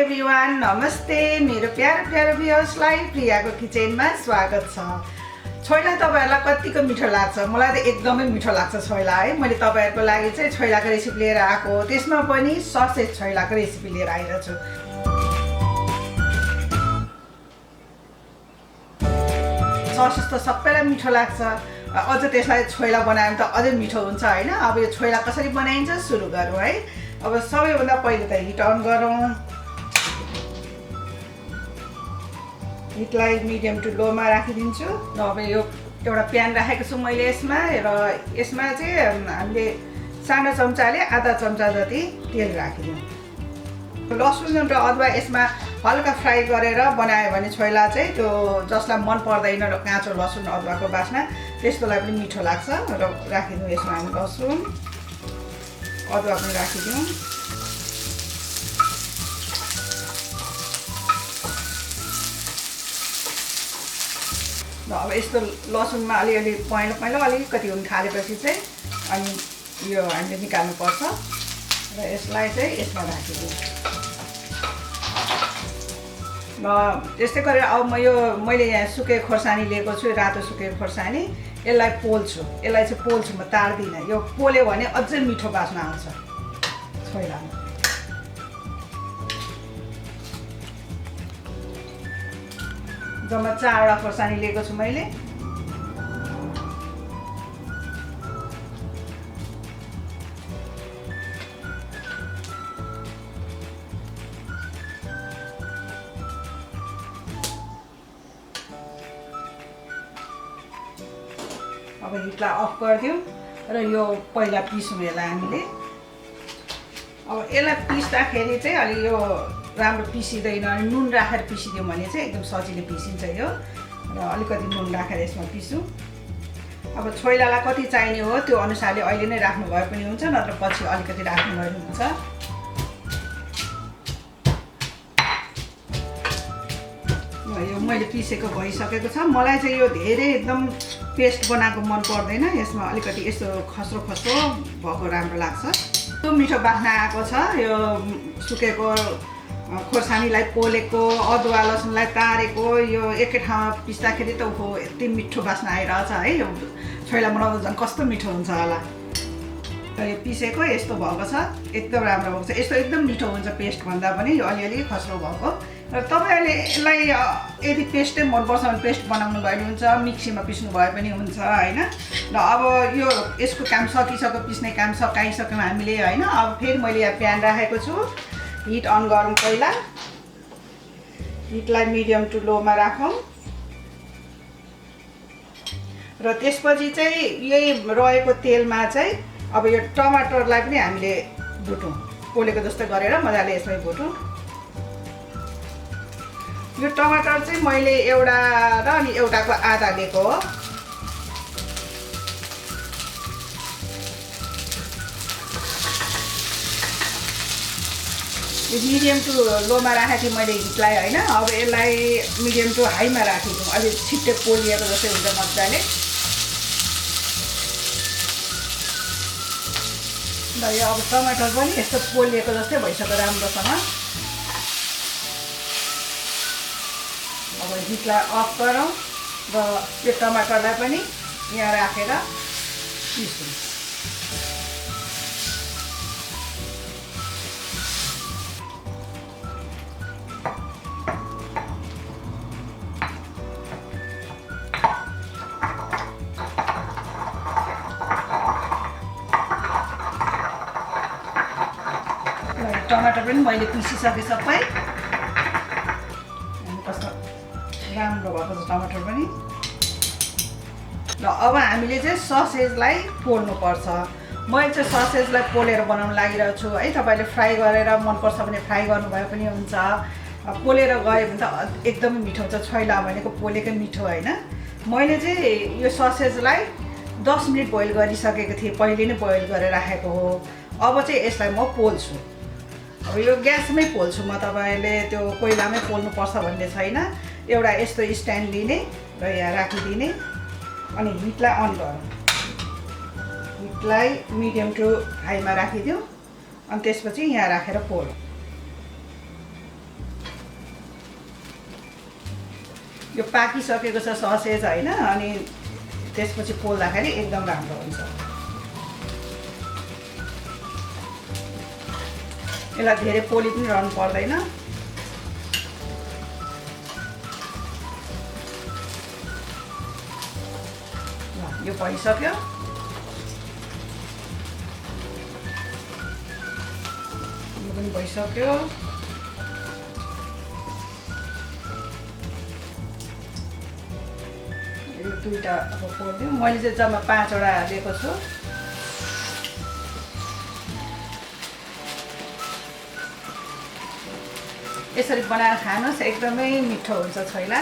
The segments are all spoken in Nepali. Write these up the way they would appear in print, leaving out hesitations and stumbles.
एभ्रिवान, नमस्ते। मेरो प्यारो भ्युअर्सलाई प्रियाको किचनमा स्वागत छ। छोइला तपाईहरुलाई कतिको मिठो लाग्छ? मलाई त एकदमै मिठो लाग्छ छोइला है। मैले तपाईहरुको लागि चाहिँ छोइलाको रेसिपी लिएर आएको, त्यसमा पनि ससेज छोइलाको रेसिपी लिएर आएको छु। ससेज त सबैलाई मिठो लाग्छ, अझ त्यसलाई छोइला बनायो भने त अझै मिठो हुन्छ हैन। अब यो छोइला कसरी बनाइन्छ सुरु गरौँ है। अब सबैभन्दा पहिले त हिट अन गरौँ। हिटलाई मिडियम टु लोमा राखिदिन्छु। अब यो एउटा प्यान राखेको छु मैले यसमा, र यसमा चाहिँ हामीले सानो चम्चाले आधा चम्चा जति तेल राखिदिउँ। लसुन र अदुवा यसमा हल्का फ्राई गरेर बनायो भने छोइला चाहिँ त्यो जसलाई मन पर्दैन र काँचो लसुन अदुवाको बास्ना त्यस्तोलाई पनि मिठो लाग्छ। र राखिदिउँ यसमा हामी लसुन अदुवा पनि राखिदिउँ। अब यस्तो लसुनमा अलिअलि पहेँलो अलिकति हुन थालेपछि चाहिँ अनि यो हामीले निकाल्नुपर्छ र यसलाई चाहिँ यसमा राखिदिउँ। र यस्तै गरेर अब मैले यहाँ सुकेको खोर्सानी लिएको छु, रातो सुकेको खोर्सानी। यसलाई पोल्छु, म तार्दिनँ। यो पोल्यो भने अझै मिठो बास्ना आउँछ छोइलामा। जम्मा 4वटा खोर्सानी लिएको छु मैले। अब हिटलाई अफ गरिदिउँ र यो पहिला पिसौँ यसलाई हामीले। अब यसलाई पिस्दाखेरि चाहिँ अलि यो राम्रो पिसिँदैन, नुन राखेर पिसिदिउँ भने चाहिँ एकदम सजिलो पिसिन्छ यो। र अलिकति नुन राखेर यसमा पिसौँ। अब छोइलालाई कति चाहिने हो त्यो अनुसारले अहिले नै राख्नु भए पनि हुन्छ, नत्र पछि अलिकति राख्नु भए पनि हुन्छ। यो मैले पिसेको भइसकेको छ। मलाई चाहिँ यो धेरै एकदम पेस्ट बनाएको मन पर्दैन, यसमा अलिकति यस्तो खस्रो भएको राम्रो लाग्छ। त्यो मिठो बास्ना आएको छ। यो सुकेको खोर्सानीलाई पोलेको, अदुवा लसुनलाई तारेको, यो एकै ठाउँमा पिस्दाखेरि त यति मिठो बास्ना आइरहेछ है। यो छोइला बनाउँदा झन् कस्तो मिठो हुन्छ होला। र यो पिसेको यस्तो भएको छ, एकदम राम्रो भएको छ। यस्तो एकदम मिठो हुन्छ पेस्ट भन्दा पनि, यो अलिअलि खस्रो भएको। र तपाईँहरूले यसलाई यदि पेस्टै मनपर्छ भने पेस्ट बनाउनु भए पनि हुन्छ, मिक्सीमा पिस्नु भए पनि हुन्छ होइन। र अब यो यसको काम सकिसक्यो, पिस्ने काम सकाइसक्यौँ हामीले होइन। अब फेरि मैले यहाँ प्यान राखेको छु। हिट अन गरौँ पहिला। हिटलाई मिडियम टु लोमा राखौँ। र त्यसपछि चाहिँ यही रहेको तेलमा चाहिँ अब यो टमाटरलाई पनि हामीले भुटौँ, पोलेको जस्तो गरेर मजाले यसमै भुटौँ। यो टमाटर चाहिँ मैले एउटा र अनि एउटाको आधा लिएको हो। मिडियम टु लोमा राखेको थिएँ मैले हिटलाई होइन। अब यसलाई मिडियम टु हाईमा राखिदिउँ, अलि छिट्टै पोलिएको जस्तै हुन्छ मजाले। र यो अब टमाटर पनि यस्तो पोलिएको जस्तै भइसक्यो राम्रोसँग। अब हिटलाई अफ गरौँ र यो टमाटरलाई पनि यहाँ राखेर पिसौँ। टमाटर पनि मैले पिसिसकेँ सबै। कस्तो राम्रो भएको छ टमाटर पनि। र अब हामीले चाहिँ ससेजलाई पोल्नुपर्छ। मैले चाहिँ ससेजलाई पोलेर बनाउन लागिरहेको छु है। तपाईँले फ्राई गरेर मनपर्छ भने फ्राई गर्नुभयो पनि हुन्छ। पोलेर गयो भने त एकदमै मिठो हुन्छ। छोइला भनेको पोलेकै मिठो होइन। मैले चाहिँ यो ससेजलाई 10 मिनट बोइल गरिसकेको थिएँ, पहिले नै बोइल गरेर राखेको हो। अब चाहिँ यसलाई म पोल्छु। अब यो ग्यासमै पोल्छु म, तपाईँले त्यो कोइलामै पोल्नुपर्छ भन्ने छैन। एउटा यस्तो स्ट्यान्ड लिने र यहाँ राखिदिने अनि हिटलाई अन गरौँ। हिटलाई मिडियम टु हाईमा राखिदिउँ अनि त्यसपछि यहाँ राखेर पोलौँ। यो पाकिसकेको छ ससेज हैन अनि त्यसपछि पोल्दाखेरि एकदम राम्रो हुन्छ। यसलाई धेरै पोली पनि रहनु पर्दैन। यो भइसक्यो। यो पनि भइसक्यो। यो दुईटा अब पोल्दिउँ। मैले चाहिँ जम्मा 5 वटा लिएको छु। यसरी बनाएर खानुहोस्, एकदमै मिठो हुन्छ छोइला।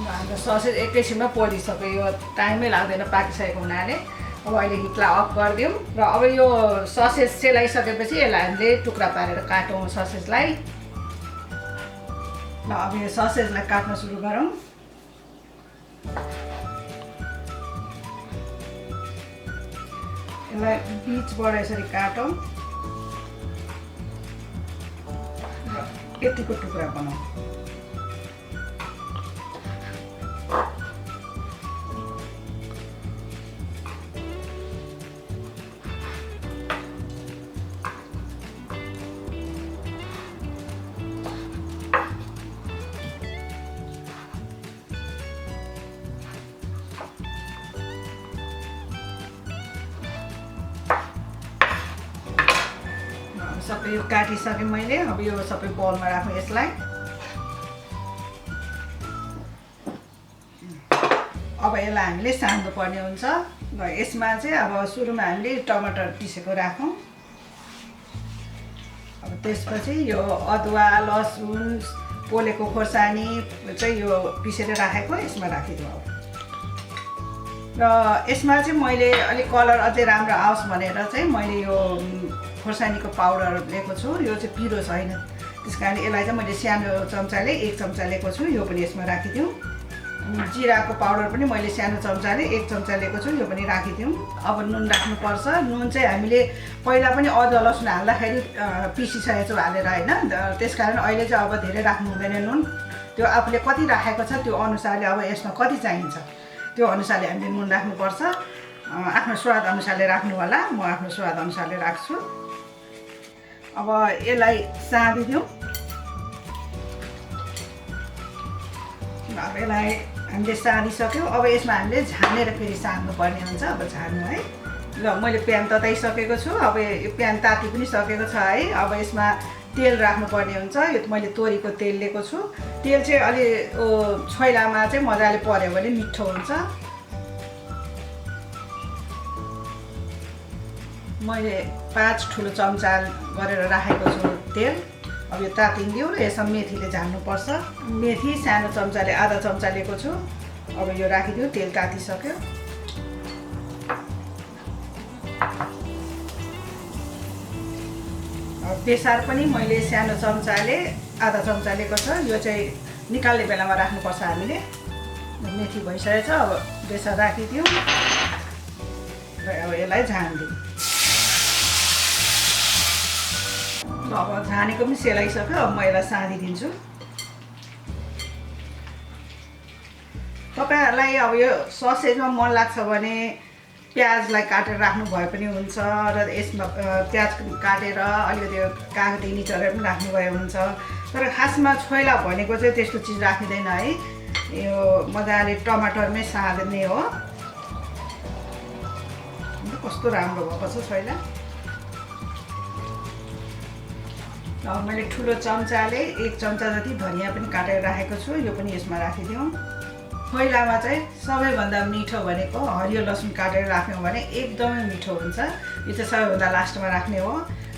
हाम्रो ससेज एकैछिनमा पोलिसक्यो। यो टाइमै लाग्दैन पाकिसकेको हुनाले। अब अहिले हिटलाई अफ गरिदिउँ र अब यो ससेज सेलाइसकेपछि यसलाई हामीले टुक्रा पारेर काटौँ ससेजलाई। ल अब यो ससेजलाई काट्न सुरु गरौँ। यसलाई बीचबाट यसरी काटौँ र यतिको टुक्रा बनाऊ। सबै यो काटिसकेँ मैले। अब यो सबै बलमा राख्नु यसलाई। अब यसलाई हामीले सान्नु पर्ने हुन्छ र यसमा चाहिँ अब सुरुमा हामीले टमाटर पिसेको राखौँ। अब त्यसपछि यो अदुवा लसुन पोलेको खोर्सानी चाहिँ यो पिसेर राखेको यसमा राखिदिउँ। अब र यसमा चाहिँ मैले अलिक कलर अझै राम्रो आओस् भनेर चाहिँ मैले यो खोर्सानीको पाउडर लिएको छु। यो चाहिँ पिरो छैन, त्यस कारण यसलाई चाहिँ मैले सानो चम्चाले 1 चम्चा लिएको छु। यो पनि यसमा राखिदिउँ। जिराको पाउडर पनि मैले सानो चम्चाले 1 चम्चा लिएको छु। यो पनि राखिदिउँ। अब नुन राख्नुपर्छ। नुन चाहिँ हामीले पहिला पनि अदुवा लसुन हाल्दाखेरि पिसिसकेको छु हालेर होइन, त्यस कारण अहिले चाहिँ अब धेरै राख्नु हुँदैन नुन। त्यो आफूले कति राखेको छ त्यो अनुसारले अब यसमा कति चाहिन्छ त्यो अनुसारले हामीले नुन राख्नुपर्छ। आफ्नो स्वाद अनुसारले राख्नु होला। म आफ्नो स्वाद अनुसारले राख्छु। अब यसलाई साँधिदिउँ। अब यसलाई हामीले साँधिसक्यौँ। अब यसमा हामीले झानेर फेरि सान्नुपर्ने हुन्छ। अब झान्नु है। ल मैले प्यान तताइसकेको छु। अब यो प्यान ताति पनि सकेको छ है। अब यसमा तेल राख्नुपर्ने हुन्छ। यो मैले तोरीको तेल लिएको छु। तेल चाहिँ अलि छोइलामा चाहिँ मजाले पर्यो भने मिठो हुन्छ। मैले 5 ठुलो चम्चा गरेर राखेको छु तेल। अब यो तातिदिउँ र यसमा मेथीले झान्नुपर्छ। मेथी सानो चम्चाले आधा चम्चा लिएको छु। अब यो राखिदिउँ। तेल तातिसक्यो। बेसार पनि मैले सानो चम्चाले आधा चम्चा लिएको छ। यो चाहिँ निकाल्ने बेलामा राख्नुपर्छ हामीले। मेथी भइसकेको छ। अब बेसार राखिदिउँ र अब यसलाई झानिदिउँ। अब झानेको पनि सेलाइसक्यो। अब म यसलाई साँधिदिन्छु। तपाईँहरूलाई अब यो ससेजमा मन लाग्छ भने प्याजलाई काटेर राख्नु भए पनि हुन्छ र यसमा प्याज काटेर अलिकति कागती निचोरेर पनि राख्नुभयो हुन्छ। तर खासमा छोइला भनेको चाहिँ त्यस्तो चिज राखिँदैन है। यो मजाले टमाटरमै साँध्ने हो। कस्तो राम्रो भएको छ छोइला। अब मैले ठुलो चम्चाले 1 चम्चा जति धनियाँ पनि काटेर राखेको छु। यो पनि यसमा राखिदिउँ। छोइलामा चाहिँ सबैभन्दा मिठो भनेको हरियो लसुन काटेर राख्यौँ भने एकदमै मिठो हुन्छ। यो चाहिँ सबैभन्दा लास्टमा राख्ने हो।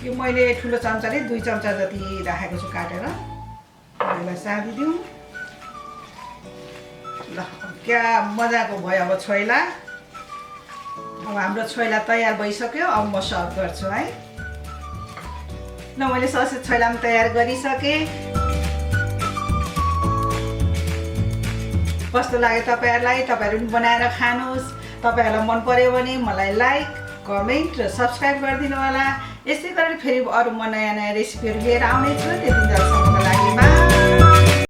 यो मैले ठुलो चम्चाले 2 चम्चा जति राखेको छु काटेर। यसलाई साँधिदिउँ। ल क्या मजाको भयो अब छोइला। अब हाम्रो छोइला तयार भइसक्यो। अब म सर्भ गर्छु है। ल मैले ससेज छोइला पनि तयार गरिसकेँ। कस्तो लाग्यो तपाईँहरूलाई? तपाईँहरू पनि बनाएर खानुहोस्। तपाईँहरूलाई मन पर्यो भने मलाई लाइक, कमेन्ट र सब्सक्राइब गरिदिनु होला। यस्तै गरेर फेरि अरू म नयाँ नयाँ रेसिपीहरू लिएर आउनेछु। त्यति बेलासम्मको लागि